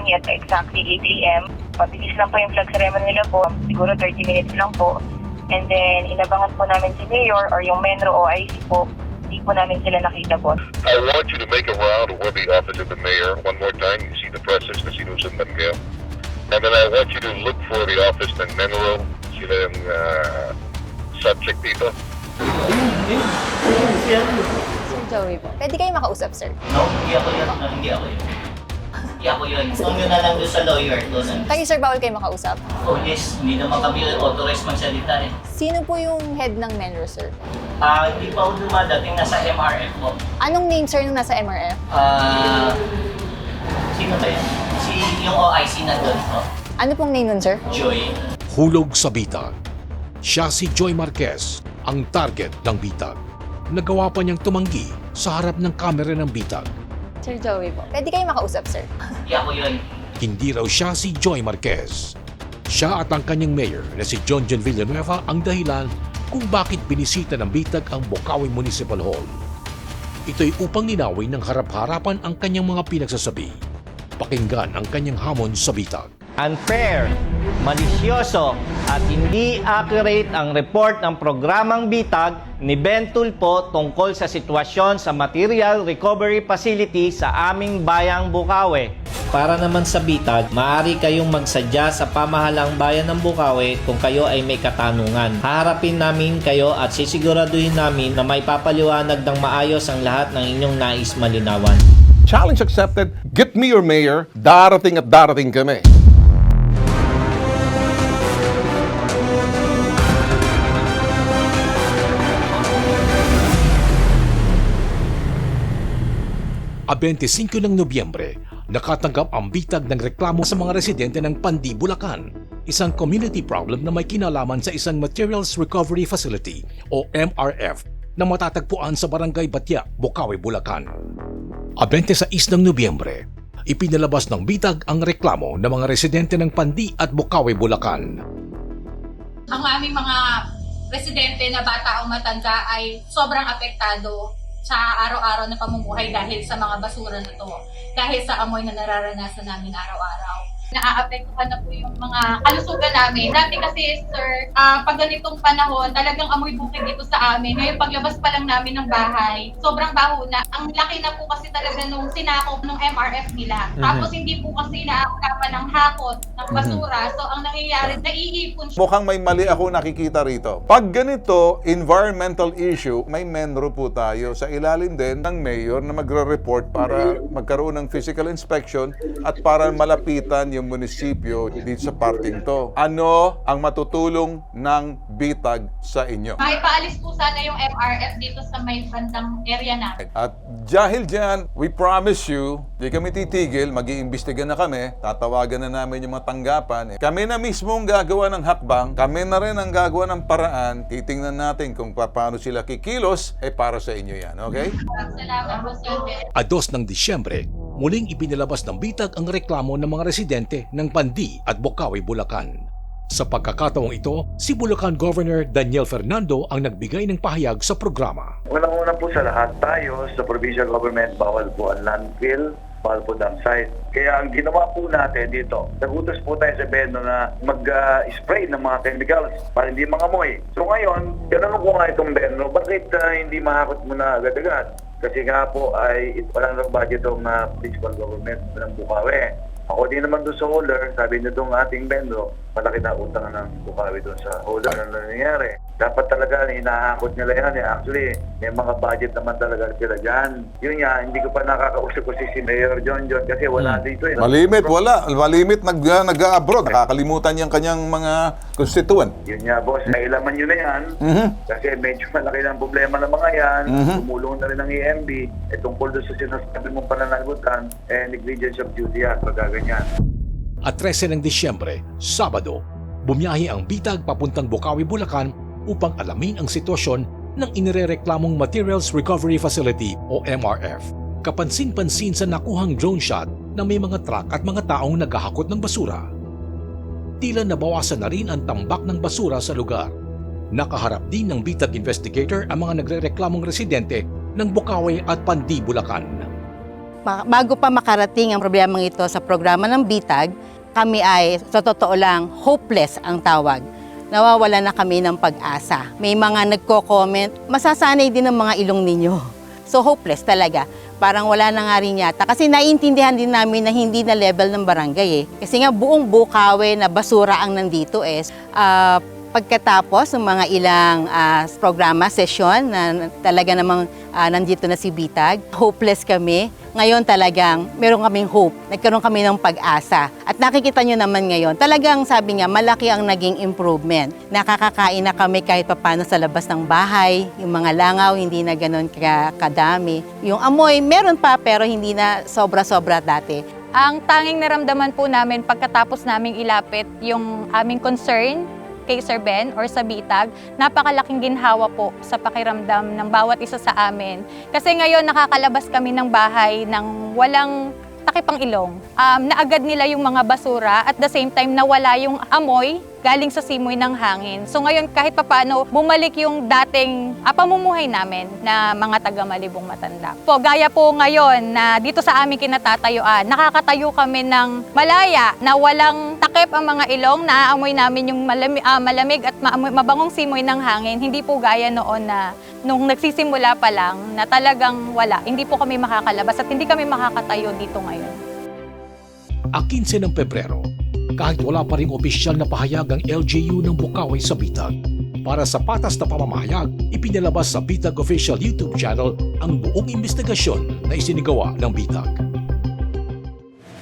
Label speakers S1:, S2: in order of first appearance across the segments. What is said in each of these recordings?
S1: morning at exactly 8 a.m. Mabilis lang po yung flag ceremony nila po. Siguro 30 minutes lang po. And then, inabangan po namin si Mayor or yung Menro o IC po. Hindi po namin sila nakita po.
S2: I want you to make a round over the office of the mayor one more time. You see the presence na sinusundan kayo. And then I want you to look for the office ng Menro. Sila yung subject dito.
S3: Sir Joey po. Pwede kayo makausap, sir?
S4: No, hindi ako yun. Hindi ako yun. Hindi ako yun. Kung yun na lang doon sa lawyer doon.
S3: Kayo, sir, bawal kayo makausap?
S4: Police, hindi naman kami authorized magsalita eh.
S3: Sino po yung head ng Menro, sir?
S4: Hindi pa ako dumadating, nasa MRF po.
S3: Anong name, sir, nung nasa MRF?
S4: Sino ba yun? Yung OIC na doon po.
S3: Ano pong name nun, sir?
S4: Joy.
S5: Hulog sa bitag. Siya si Joy Marquez, ang target ng bitag. Nagawa pa niyang tumanggi sa harap ng kamera ng bitag.
S3: Sir Joey po. Pwede kayo makausap, sir?
S4: Hindi ako yun.
S5: Hindi raw siya si Joy Marquez. Siya at ang kanyang mayor na si John Villanueva ang dahilan kung bakit binisita ng bitag ang Bocaue Municipal Hall. Ito'y upang ninawin ng harap-harapan ang kanyang mga pinagsasabi. Pakinggan ang kanyang hamon sa bitag.
S6: Unfair, malisyoso at hindi accurate ang report ng programang Bitag ni Ben Tulfo tungkol sa sitwasyon sa Material Recovery Facility sa aming bayang Bocaue. Para naman sa Bitag, maaari kayong magsadya sa pamahalang bayan ng Bocaue kung kayo ay may katanungan. Haharapin namin kayo at sisiguraduhin namin na may papaliwanag ng maayos ang lahat ng inyong nais malinawan.
S7: Challenge accepted. Get me your mayor. Darating at darating kami.
S5: A 25 ng Nobyembre, nakatanggap ang bitag ng reklamo sa mga residente ng Pandi, Bulacan, isang community problem na may kinalaman sa isang Materials Recovery Facility o MRF na matatagpuan sa Barangay Batya, Bocaue, Bulacan. A 26 ng Nobyembre, ipinalabas ng bitag ang reklamo ng mga residente ng Pandi at Bocaue, Bulacan.
S8: Ang aming mga residente na bata o matanda ay sobrang apektado sa araw-araw na pamumuhay dahil sa mga basura na to, dahil sa amoy na nararanasan namin araw-araw. Naaapektuhan na po yung mga kalusugan namin. Dati kasi, sir, pag ganitong panahon, talagang amoy bukid dito sa amin. Ngayon, paglabas pa lang namin ng bahay, sobrang baho na. Ang laki na po kasi talaga nung sinakop ng MRF nila. Tapos hindi po kasi naakapan ng hakot, ng basura. So, ang nangyayari, naiipon siya.
S7: Mukhang may mali ako nakikita rito. Pag ganito, environmental issue, may Menro po tayo sa ilalim din ng mayor na magre-report para magkaroon ng physical inspection at para malapitan yung munisipyo dito sa parting to. Ano ang matutulong ng bitag sa inyo?
S8: Maipaalis po sana yung MRF dito sa may bandang area natin.
S7: At dahil dyan, we promise you, di kami titigil, mag-iimbestiga na kami, tatawagan na namin yung mga tanggapan. Kami na mismo ang gagawa ng hakbang, kami na rin ang gagawa ng paraan, titingnan natin kung paano sila kikilos, para sa inyo yan, okay?
S8: Salamat po, sir.
S5: A 2 ng Disyembre, muling ipinalabas ng bitag ang reklamo ng mga residente ng Pandi at Bocaue, Bulacan. Sa pagkakataong ito, si Bulacan Governor Daniel Fernando ang nagbigay ng pahayag sa programa.
S9: Unang-una po sa lahat, tayo sa provincial government, bawal po ang landfill, bawal po dump site. Kaya ang ginawa po natin dito, nagutos po tayo sa Beno na mag-spray ng mga chemicals para hindi mangamoy. So ngayon, tinanong ko nga itong Beno, bakit hindi mahakot mo na agad-agad? Kasi nga po ay walang budget ng municipal government ng Bocaue. Ako din naman doon sa holder, sabi niyo doon ating Benro, malaki na utang ng Bocaue doon sa holder. Ano nangyayari? Dapat talaga hinahakot nila yan. Actually, may mga budget naman talaga sila dyan. Yun nga, hindi ko pa nakakausap ko si Mayor John kasi wala dito.
S7: Malimit, wala. Malimit nag-abroad. Nakakalimutan yung kanyang mga constituent.
S9: Yun nga, boss. Nailaman nyo na yan. Kasi medyo malaki ng problema ng mga yan. Tumulong na rin ng EMB. Tungkol doon sa sinasabi mong pananagutan, negligence of duty yan. Pagkaganyan.
S5: At 13 ng Disyembre, Sabado, bumiyahe ang bitag papuntang Bocaue, Bulacan upang alamin ang sitwasyon ng inirereklamong Materials Recovery Facility o MRF. Kapansin-pansin sa nakuhang drone shot na may mga truck at mga taong naghahakot ng basura. Tila nabawasan na rin ang tambak ng basura sa lugar. Nakaharap din ng bitag investigator ang mga nagrereklamong residente ng Bocaue at Pandi, Bulacan.
S10: bago pa makarating ang problemang ito sa programa ng BITAG, kami ay sa totoo lang hopeless ang tawag. Nawawala na kami ng pag-asa. May mga nagko-comment, masasanay din ang mga ilong ninyo. So hopeless talaga. Parang wala na nga rin yata. Kasi naiintindihan din namin na hindi na level ng barangay eh. Kasi nga buong Bukawi na basura ang nandito eh. Pagkatapos ng mga ilang programa, session na talaga namang nandito na si BITAG, hopeless kami. Ngayon talagang meron kaming hope, nagkaroon kami ng pag-asa. At nakikita nyo naman ngayon, talagang sabi nga, malaki ang naging improvement. Nakakakain na kami kahit papano sa labas ng bahay, yung mga langaw hindi na ganun kadami. Yung amoy, meron pa pero hindi na sobra-sobra dati.
S11: Ang tanging naramdaman po namin pagkatapos naming ilapit yung aming concern kay Sir Ben or sa BITAG, napakalaking ginhawa po sa pakiramdam ng bawat isa sa amin. Kasi ngayon nakakalabas kami ng bahay ng walang takipang ilong. Naagad nila yung mga basura at the same time nawala yung amoy galing sa simoy ng hangin. So ngayon kahit papaano bumalik yung dating pamumuhay namin na mga taga Malibong Matanda. Po, gaya po ngayon na dito sa aming kinatatayuan, nakakatayo kami ng malaya na walang takip ang mga ilong, naaamoy namin yung malamig at mabangong simoy ng hangin. Hindi po gaya noon na nung nagsisimula pa lang na talagang wala. Hindi po kami makakalabas at hindi kami makakatayo dito ngayon.
S5: 15 ng Pebrero, kahit wala pa ring opisyal na pahayag ang LGU ng Bukawi sa BITAG, para sa patas na pamamahayag, ipinalabas sa BITAG official YouTube channel ang buong investigasyon na isinigawa ng BITAG.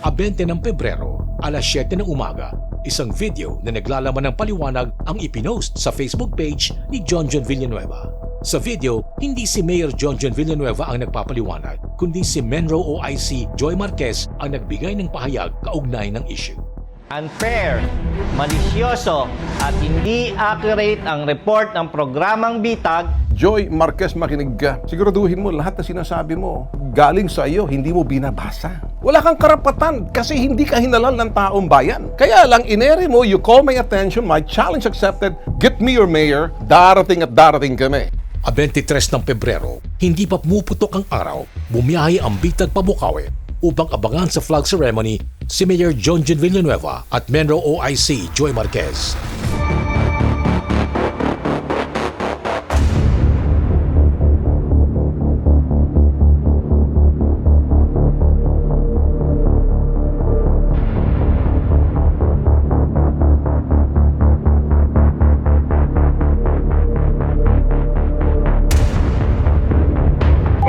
S5: 20 ng Pebrero, alas 7 ng umaga, isang video na naglalaman ng paliwanag ang ipinost sa Facebook page ni John Villanueva. Sa video, hindi si Mayor John Villanueva ang nagpapaliwanag, kundi si Menro OIC Joy Marquez ang nagbigay ng pahayag kaugnay ng issue.
S6: Unfair, malisyoso at hindi accurate ang report ng programang BITAG.
S7: Joy Marquez, makinig ka. Siguraduhin mo lahat na sinasabi mo galing sa iyo, hindi mo binabasa. Wala kang karapatan kasi hindi ka hinalal ng taong bayan. Kaya lang inere mo, you call my attention, my challenge accepted, get me your mayor, darating at darating kami.
S5: 23 ng Pebrero, hindi pa pumuputok ang araw, bumiyahe ang BITAG pa Bukawi upang abangan sa flag ceremony si Mayor John Villanueva at Menro OIC Joy Marquez.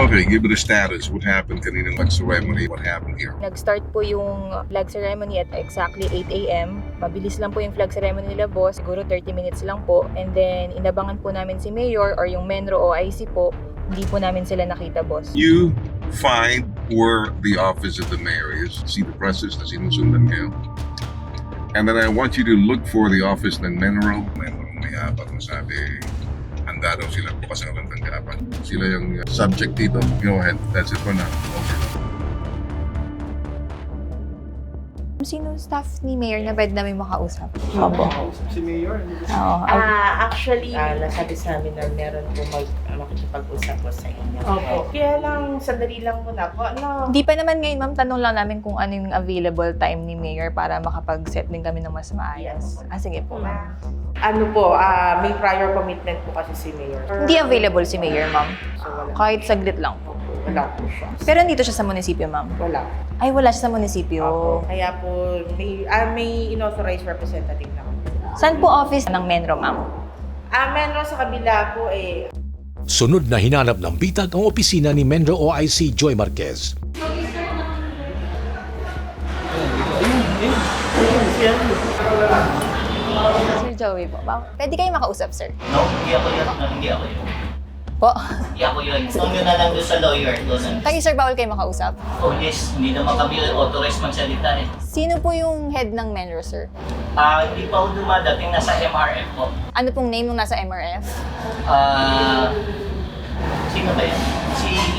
S12: Okay, give me the status. What happened kaninang flag ceremony? What happened here?
S3: Nag-start po yung flag ceremony at exactly 8 a.m. Mabilis lang po yung flag ceremony nila, boss. Siguro 30 minutes lang po. And then, inabangan po namin si Mayor or yung Menro OIC po. Hindi po namin sila nakita, boss.
S12: You find where the office of the mayor is. See the presses na sinusundan kayo. And then I want you to look for the office ng Menro. Menro may apat na sabi, handa daw sila bukas ang tanggapan. Sila yung subject dito. Go ahead. That's it for now. Okay.
S3: Sino staff ni Mayor na pwede namin makausap?
S10: Opo.
S13: Si Mayor.
S3: Oo.
S10: Actually, nasabi sa amin na meron po makikipag-usap po sa inyo. Opo. Kaya lang, sandali lang muna po.
S3: Hindi pa naman ngayon, ma'am. Tanong lang namin kung ano yung available time ni Mayor para makapag-set din kami ng mas maayos. Sige po, ma'am.
S10: May prior commitment po kasi si Mayor.
S3: Hindi available si Mayor, ma'am.
S10: So, wala.
S3: Kahit saglit lang po.
S10: Wala po siya.
S3: Pero nandito siya sa munisipyo, ma'am.
S10: Wala.
S3: Ay, wala siya sa munisipyo.
S10: Kaya po, may inauthorized representative na.
S3: Saan po office ng Menro, ma'am?
S10: Menro sa kabila po
S5: Sunod na hinanap ng BITAG ang opisina ni Menro OIC Joy Marquez.
S3: Sir Joey po. Pwede kayo makausap, sir?
S4: No, hindi ako yun. Hindi ako yun.
S3: Po?
S4: Hindi ako yun. Kung yun na lang doon sa lawyer.
S3: Kayo, sir, bawal kayo makausap?
S4: Oh yes, hindi naman kami authorized magsalita eh.
S3: Sino po yung head ng Menro, sir?
S4: Hindi pa ako dumadating, nasa MRF po.
S3: Ano pong name nung nasa MRF?
S4: Sino ba yan?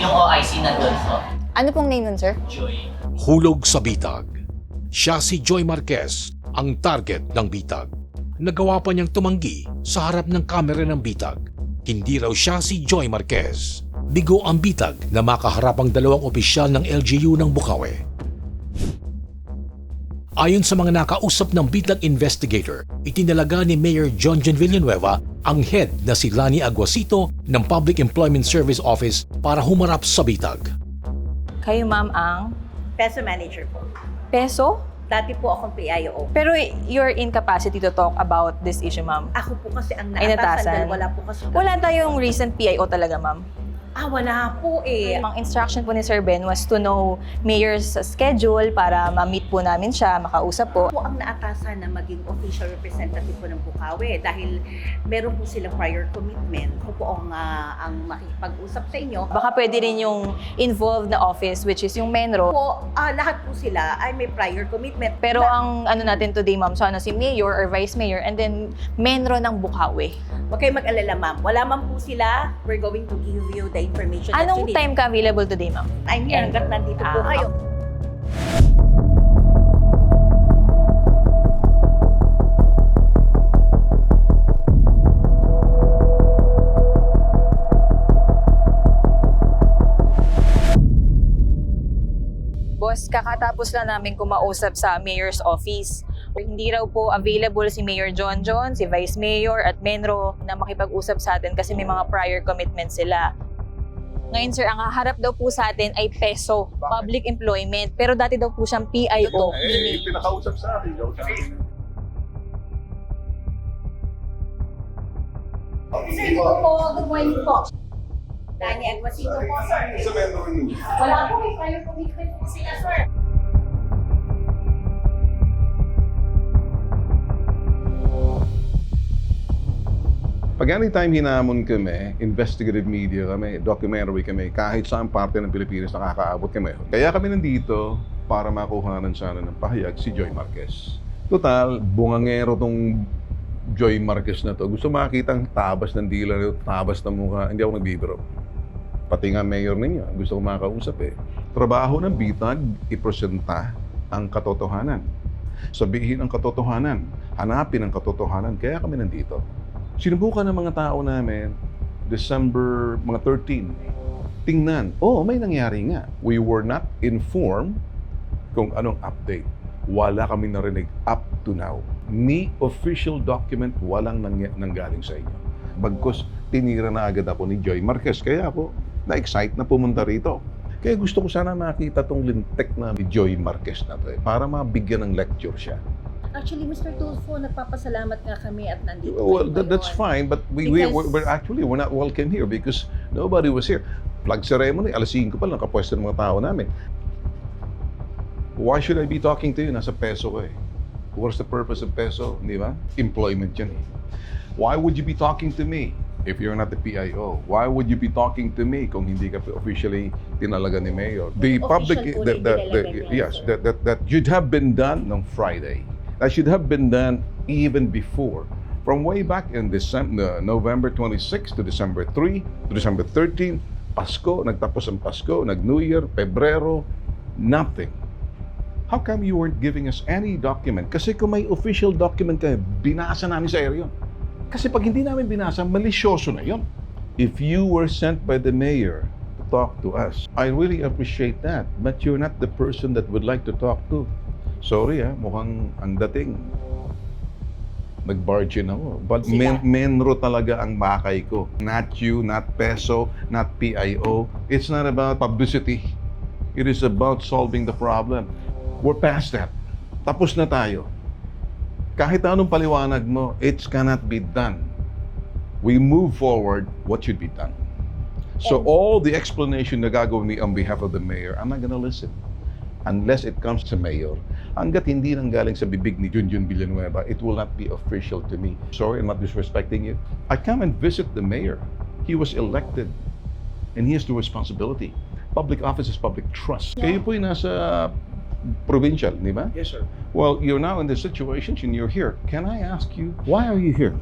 S4: Yung OIC nandun po.
S3: Ano pong name nun, sir?
S4: Joy.
S5: Hulog sa BITAG. Siya si Joy Marquez, ang target ng BITAG. Nagawa pa niyang tumanggi sa harap ng kamera ng BITAG. Hindi raw siya si Joy Marquez. Bigo ang bitag na makaharap ang dalawang opisyal ng LGU ng Bukawi. Ayon sa mga nakausap ng bitag investigator, itinalaga ni Mayor John Villanueva ang head na si Lani Aguasito ng Public Employment Service Office para humarap sa bitag.
S3: Kayo ma'am ang
S13: Peso manager po.
S3: peso?
S13: Dati po akong PIO.
S3: Pero you're in capacity to talk about this issue, ma'am.
S13: Ako po kasi ang
S3: Ay,
S13: naatasan
S3: natasan.
S13: dahil wala po kasi
S3: Wala tayong recent PIO talaga, ma'am.
S13: wala po eh.
S3: Ang instruction po ni Sir Ben was to know Mayor's schedule para ma-meet po namin siya, makausap po.
S13: Po ang naatasan na maging official representative po ng Bukawi dahil meron po silang prior commitment. Ako po ang makikipag-usap sa inyo.
S3: Baka pwede rin yung involved na office, which is yung Menro.
S13: Po, lahat po sila ay may prior commitment.
S3: Pero ang ano natin today, ma'am, sana si Mayor or Vice Mayor and then Menro ng Bukawi.
S13: Huwag kayong mag-alala, ma'am. Wala man po sila. We're going to give you the information that
S3: Anong
S13: you need.
S3: time ka available today, ma'am?
S13: I'm here hanggat nandito po kayo.
S3: Boss, kakatapos lang namin kumausap sa Mayor's office. Hindi raw po available si Mayor John, si Vice Mayor at Menro na makipag-usap sa atin kasi may mga prior commitments sila. Ngayon sir, ang haharap daw po sa atin ay peso, public employment. Pero dati daw po siyang PIO.
S7: Pinakausap sa akin.
S13: Sir, dito po. Good morning po. Dani Aguasito po, sir. Wala po, may prior commitment po sila, sir.
S7: Pag anytime hinamon kami, investigative media kami, documentary kami, kahit saan parte ng Pilipinas nakakaabot kami. Kaya kami nandito para makuhanan sana ng pahayag si Joy Marquez. Total, bungangero tong Joy Marquez na to. Gusto makita ang tabas ng dila nito, tabas ng mukha. Hindi ako nagbibiro. Pati nga mayor ninyo, gusto ko makakausap eh. Trabaho ng bitag, ipresenta ang katotohanan. Sabihin ang katotohanan, hanapin ang katotohanan. Kaya kami nandito. Sinubukan ng mga tao namin, December mga 13, tingnan, may nangyari nga. We were not informed kung anong update. Wala kami narinig up to now. Ni official document, walang nanggaling sa inyo. Bagkus, tinira na agad ako ni Joy Marquez. Kaya ako, na-excite na pumunta rito. Kaya gusto ko sana makita tong lintek na ni Joy Marquez na to para mabigyan ng lecture siya.
S13: Actually, Mr. Tulfo, nagpapasalamat nga kami at nandito.
S7: Well, that's fine, but we're not welcome here because nobody was here. Flag ceremony, alas 5 pa lang nakapwesto ng mga tao namin. Why should I be talking to you? Nasa peso ko eh. What's the purpose of peso? Di ba? Employment yan eh. Why would you be talking to me if you're not the PIO? Why would you be talking to me kung hindi ka officially tinalaga ni Mayor? The public, yes, that should have been done on Friday. That should have been done even before. From way back in December, November 26 to December 3 to December 13, Pasko, nagtapos ang Pasko, nag-New Year, Pebrero, nothing. How come you weren't giving us any document? Kasi kung may official document kayo, binasa namin sa air yun. Kasi pag hindi namin binasa, malisyoso na yun. If you were sent by the mayor to talk to us, I really appreciate that. But you're not the person that would like to talk to. Sorry mukhang ang dating. Nag-barge in ako. But Menro talaga ang bakay ko. Not you, not peso, not PIO. It's not about publicity. It is about solving the problem. We're past that. Tapos na tayo. Kahit anong paliwanag mo, it cannot be done. We move forward what should be done. So all the explanation na gagawin me on behalf of the mayor, I'm not gonna listen. Unless it comes to mayor. Hanggat hindi nang galing sa bibig ni Junjun Villanueva, it will not be official to me. Sorry, I'm not disrespecting you. I come and visit the mayor. He was elected. And he has the responsibility. Public office is public trust. Kayo po'y nasa provincial, di ba?
S14: Yes, sir.
S7: Well, you're now in this situation and you're here. Can I ask you, why are you here?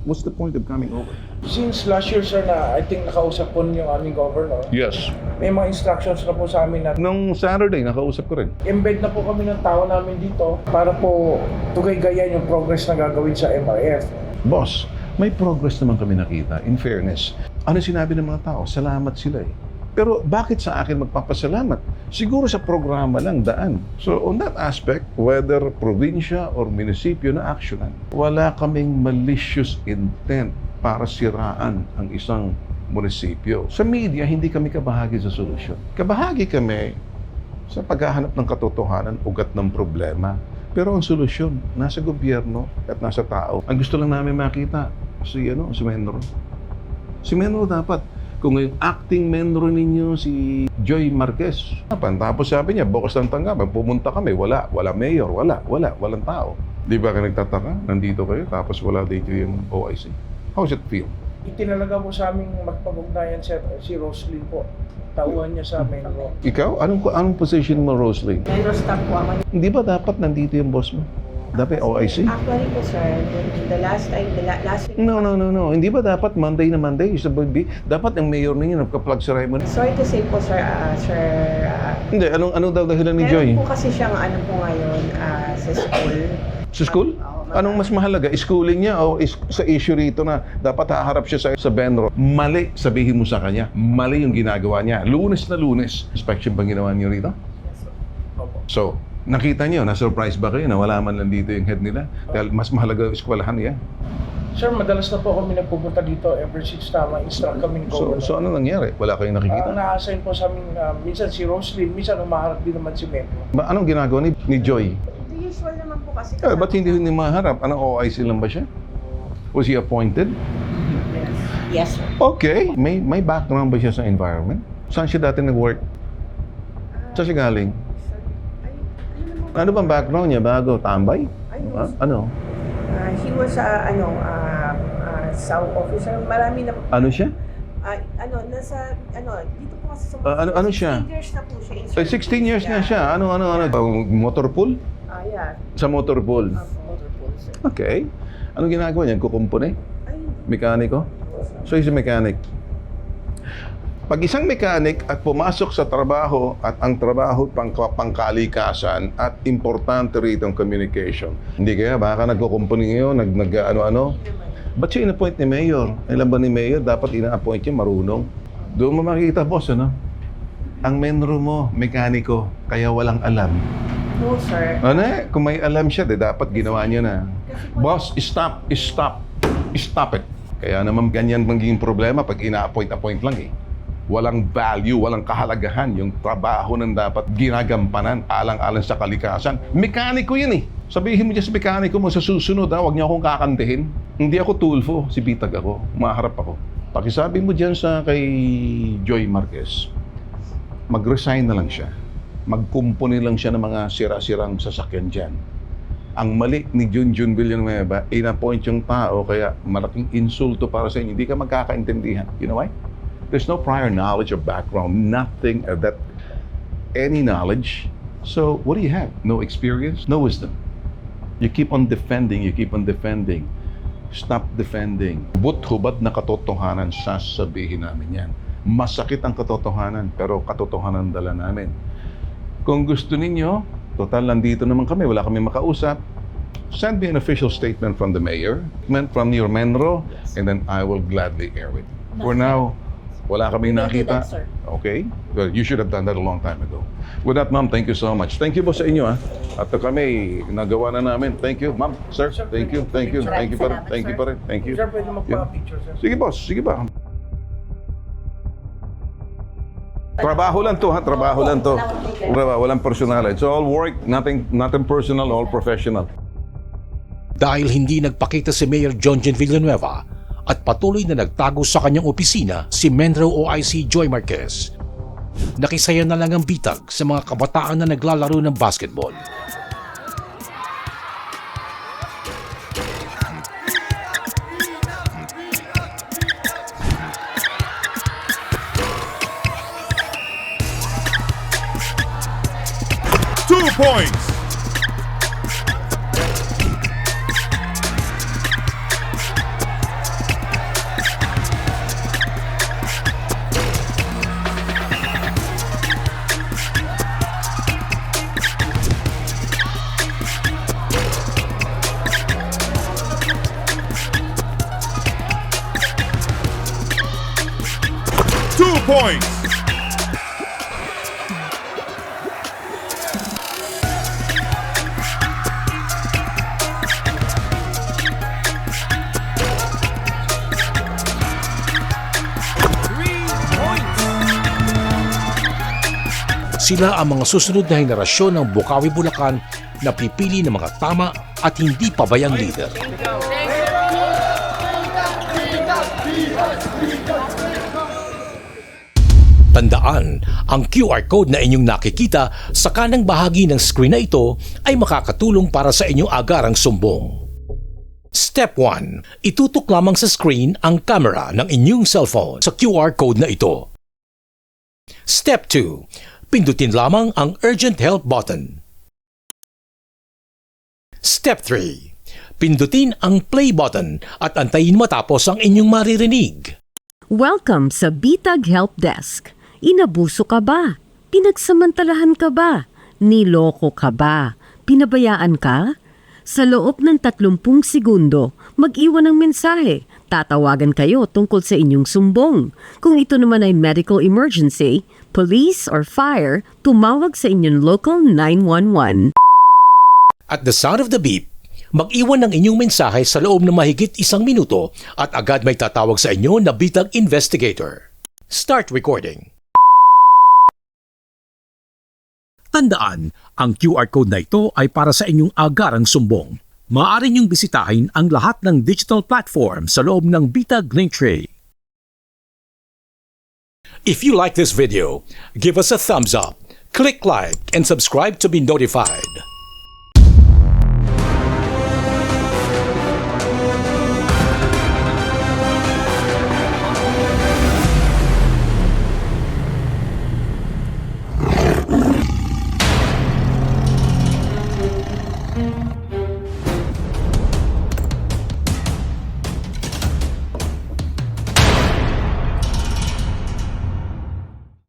S7: What's the point of coming over?
S14: Since last year, sir, na I think nakausap po yung aming governor,
S7: Yes.
S14: may mga instructions na po sa amin na
S7: Nung Saturday, nakausap ko rin.
S14: embed na po kami ng tao namin dito para po tugay-gayan yung progress na gagawin sa MRF.
S7: Boss, may progress naman kami nakita, in fairness. Ano sinabi ng mga tao? Salamat sila eh. Pero bakit sa akin magpapasalamat? Siguro sa programa lang daan. So on that aspect, whether probinsya or munisipyo na aksyonan, wala kaming malicious intent para siraan ang isang munisipyo. Sa media, hindi kami kabahagi sa solusyon. Kabahagi kami sa paghahanap ng katotohanan, ugat ng problema. Pero ang solusyon, nasa gobyerno at nasa tao. Ang gusto lang namin makita, si Menro. Si Menro dapat, kung yung acting Menro ninyo, si Joy Marquez. Tapos sabi niya, bukas ng tanggapan, pumunta kami, wala mayor, walang tao. Di ba ka nagtataka? Nandito kayo, tapos wala dito yung OIC. How does it feel?
S14: Itinalaga po sa aming magpag-ugnayan si Roslyn po. Tauhan niya sa Menro.
S7: Ikaw? Anong position mo, Roslyn?
S15: Menro staff po ako.
S7: Hindi ba dapat nandito yung boss mo? Dapat OIC?
S15: Actually po sir, the last week.
S7: No. Hindi ba dapat Monday na Monday? Dapat ang mayor ninyo nagka-plug sa Raymond?
S15: Sorry to say po sir,
S7: Hindi, anong daw dahilan ni Joy?
S15: meron po kasi siyang po ngayon sa school.
S7: Sa school? Anong mas mahalaga? Schooling niya o sa issue rito na dapat haharap siya sa Benro? Mali, sabihin mo sa kanya. Mali yung ginagawa niya. Lunes na Lunes. Inspection bang ginawa niyo rito? So, nakita niyo, na-surprise ba kayo na wala man lang dito yung head nila? Dahil mas mahalaga yung eskwelahan niya.
S14: Sir, madalas na po kami nagpupunta dito ever since na ma-instruct kami ni Governor.
S7: So ano nangyari? Wala kayong nakikita?
S14: Na-assign po sa amin, minsan si Roslyn, minsan umaharap din naman si Menro.
S7: Anong ginagawa ni Joy?
S15: The usual naman po kasi.
S7: Ba't hindi maharap? Anong OIC lang ba siya? Was he appointed?
S15: Yes sir.
S7: Okay. May background ba siya sa environment? Saan siya dati nag-work? Saan siya galing? Ano bang background niya bago? Tambay? Ano?
S15: He was South officer. Marami na.
S7: Ano siya?
S15: Dito po kasi sa
S7: Ano siya?
S15: 16 years na po siya.
S7: 16 years na siya. Ano? Motor pool?
S15: Yeah.
S7: Sa motor pool?
S15: Motor pool sir.
S7: Okay. Anong ginagawa niya? Kukumpone? Mekaniko? So he's a mechanic. Pag isang mechanic at pumasok sa trabaho at ang trabaho pangkalikasan at importante rito ang communication. Hindi kaya baka nagkukumpuni ngayon, nag-ano-ano. Ba't siya in-appoint ni Mayor? Alam ba ni Mayor, dapat ina-appoint niya marunong? Doon mo makikita, boss, ano? Ang menro mo, mekaniko, kaya walang alam.
S15: No, sir.
S7: Ano eh? Kung may alam siya, dapat ginawa niya na. Boss, stop it. Kaya naman ganyan magiging problema pag ina-appoint lang eh. Walang value, walang kahalagahan yung trabaho ng dapat ginagampanan alang-alang sa kalikasan. Mekaniko yun eh. Sabihin mo dyan sa mekaniko mo sa susunod, huwag niyo akong kakantihin. Hindi ako tulfo, si Bitag ako. Maharap ako. Pakisabi mo dyan kay Joy Marquez, mag-resign na lang siya. Magkumpuni lang siya ng mga sira-sirang sasakyan dyan. Ang mali ni Junjun Villanueva, in-appoint yung tao, kaya malaking insulto para sa inyo. Hindi ka magkakaintindihan. You know why? There's no prior knowledge or background, nothing of that, any knowledge. So, what do you have? No experience, no wisdom. You keep on defending. Stop defending. But-hubad na katotohanan, sasabihin namin yan. Masakit ang katotohanan, pero katotohanan dala namin. Kung gusto ninyo, total nandito naman kami, wala kami makausap, send me an official statement from the mayor, from your Menro, and then I will gladly air it. For now, wala kaming nakita. Okay? Well, you should have done that a long time ago. With that, ma'am, thank you so much. Thank you po sa inyo, ha. At kami, nagawa na namin. Thank you, ma'am, sir. Thank you pa rin. Thank you.
S14: Sir, pwede magpa-picture, sir.
S7: Sige, boss. Sige ba? Trabaho lang to, ha? Trabaho lang to. Walang personal. It's all work, nothing personal, all professional.
S5: Dahil hindi nagpakita si Mayor Junjun Villanueva at patuloy na nagtago sa kanyang opisina si Menro OIC Joy Marquez, nakisaya na lang ang bitag sa mga kabataan na naglalaro ng basketball.
S16: Points. point.
S5: Sila ang mga susunod na henerasyon ng Bukawi, Bulacan na pipili ng mga tama at hindi pabayang leader. Tandaan, ang QR code na inyong nakikita sa kanang bahagi ng screen na ito ay makakatulong para sa inyong agarang sumbong. Step 1. Itutok lamang sa screen ang camera ng inyong cellphone sa QR code na ito. Step 2. Pindutin lamang ang Urgent Help button. Step 3. Pindutin ang Play button at antayin matapos ang inyong maririnig.
S17: Welcome sa Bitag Help Desk. Inabuso ka ba? Pinagsamantalahan ka ba? Niloko ka ba? Pinabayaan ka? Sa loob ng 30 segundo, mag-iwan ng mensahe. Tatawagan kayo tungkol sa inyong sumbong. Kung ito naman ay medical emergency, police or fire, tumawag sa inyong local 911.
S5: At the sound of the beep, mag-iwan ng inyong mensahe sa loob ng mahigit 1 minuto at agad may tatawag sa inyo na Bitag Investigator. Start recording. Tandaan, ang QR code na ito ay para sa inyong agarang sumbong. Maaari niyong bisitahin ang lahat ng digital platform sa loob ng Bitag Linktree. If you like this video, give us a thumbs up, click like, and subscribe to be notified.